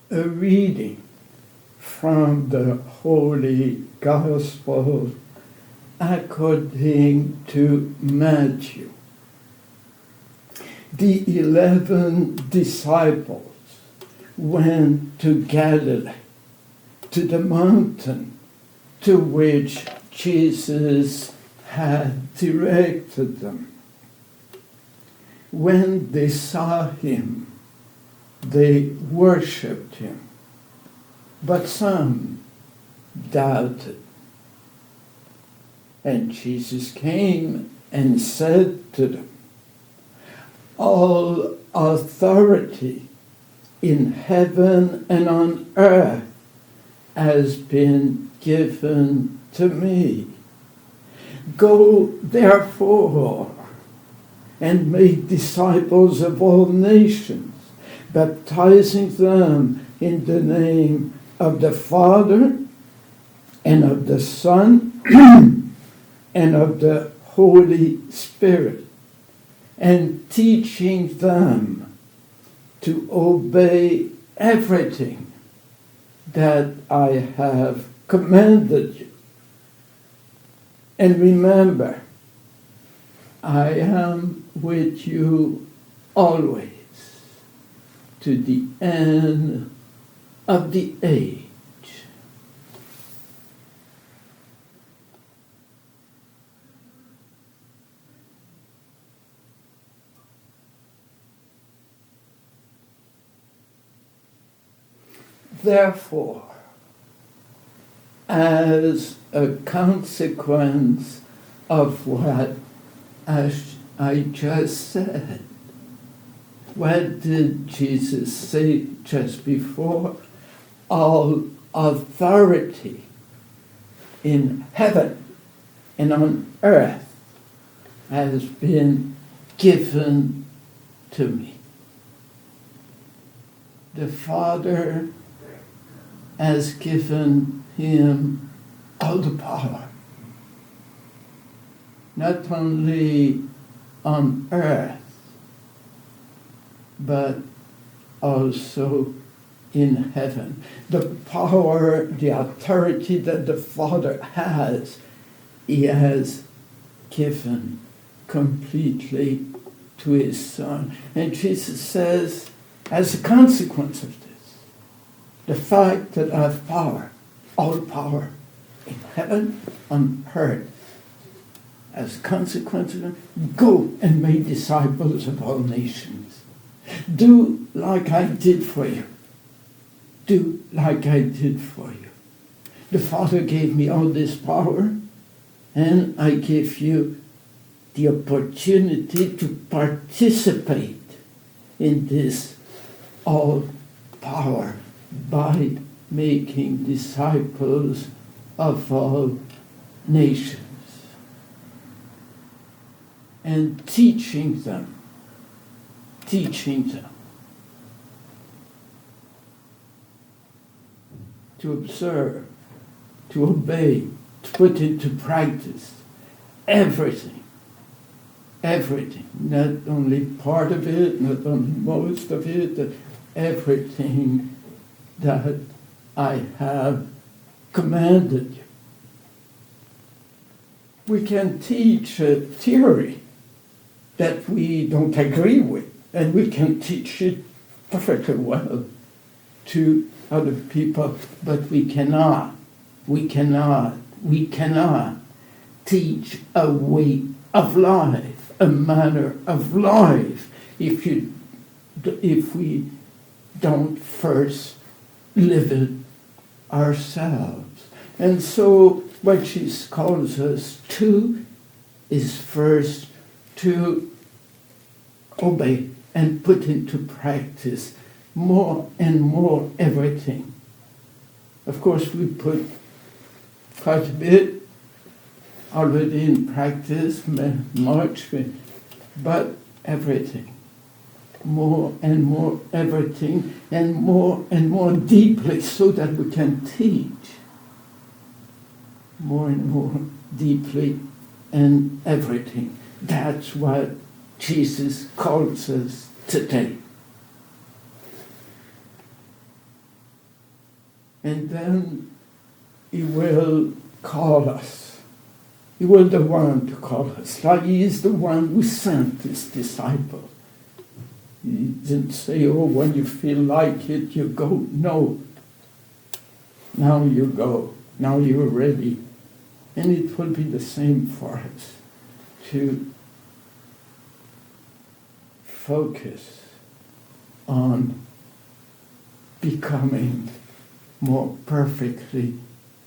A reading from the Holy Gospel according to Matthew. The 11 disciples went to Galilee, to the mountain to which Jesus had directed them. When they saw him, they worshipped him, but some doubted. And Jesus came and said to them, "All authority in heaven and on earth has been given to me. Go, therefore, and make disciples of all nations, baptizing them in the name of the Father and of the Son and of the Holy Spirit, and teaching them to obey everything that I have commanded you. And remember, I am with you always, to the end of the age." Therefore, as a consequence of what I just said, what did Jesus say just before? All authority in heaven and on earth has been given to me. The Father has given him all the power, not only on earth, but also in heaven. The power, the authority that the Father has, he has given completely to his Son. And Jesus says, as a consequence of this, the fact that I have power, all power in heaven, on earth, as a consequence of it, go and make disciples of all nations. Do like I did for you. Do like I did for you. The Father gave me all this power, and I give you the opportunity to participate in this all power by making disciples of all nations and teaching them to observe, to obey, to put into practice everything, not only part of it, not only most of it, but everything that I have commanded you. We can teach a theory that we don't agree with, and we can teach it perfectly well to other people, but we cannot teach a way of life, a manner of life, if we don't first live it ourselves. And so what she calls us to is first to obey and put into practice more and more everything. Of course, we put quite a bit already in practice, much, but everything. More and more everything, and more deeply, so that we can teach more and more deeply and everything. That's what Jesus calls us today. and then he will call us. He will the one to call us. Like he is the one who sent his disciple. He didn't say, oh, when you feel like it, you go. No. Now you go. Now you're ready. And it will be the same for us to focus on becoming more perfectly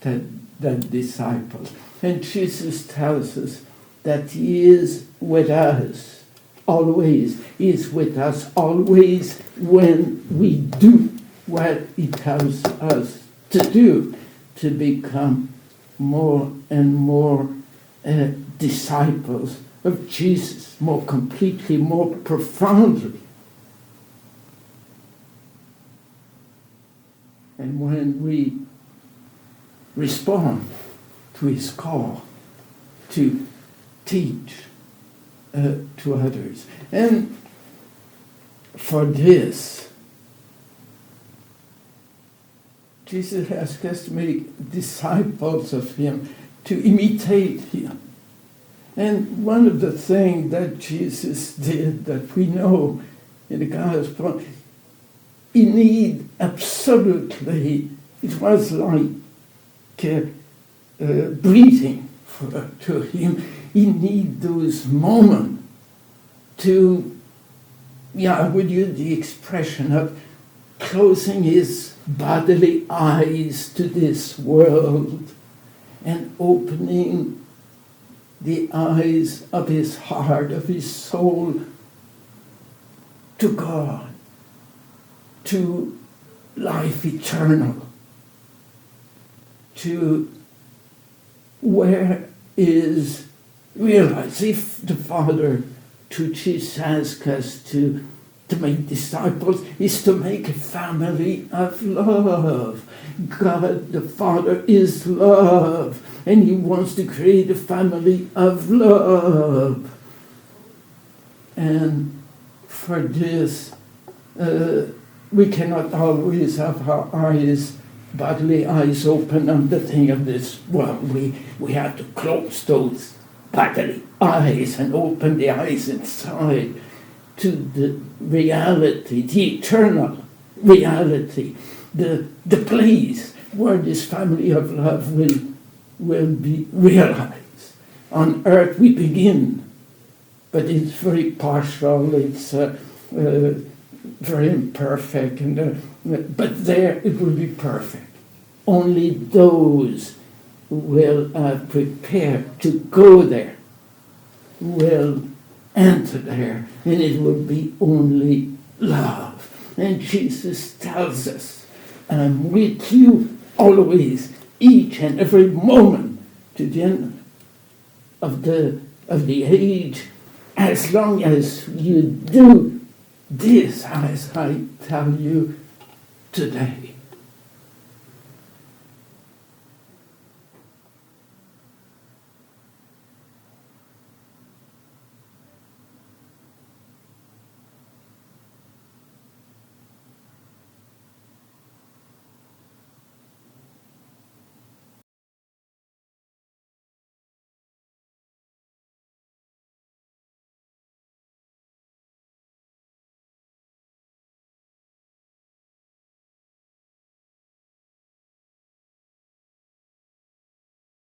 than disciples. And Jesus tells us that he is with us always. He is with us always when we do what he tells us to do, to become more and more disciples of Jesus, more completely, more profoundly. And when we respond to his call to teach to others. And for this, Jesus asks us to make disciples of him, to imitate him. And one of the things that Jesus did that we know in the gospel, he need absolutely, it was like breathing to him. He need those moments to, I would use the expression of closing his bodily eyes to this world and opening the eyes of his heart, of his soul, to God, to life eternal, to where is realize if the Father teaches us to make disciples is to make a family of love. God the Father is love, and he wants to create a family of love. And for this, we cannot always have our eyes, bodily eyes open on the thing of this world. We have to close those bodily eyes and open the eyes inside to the reality, the eternal reality, the place where this family of love will be realized. On earth we begin, but it's very partial, it's very imperfect, but there it will be perfect. Only those who will prepare to go there will enter there, and it will be only love. And Jesus tells us, I'm with you always, each and every moment, to the end of the age, as long as you do this as I tell you today.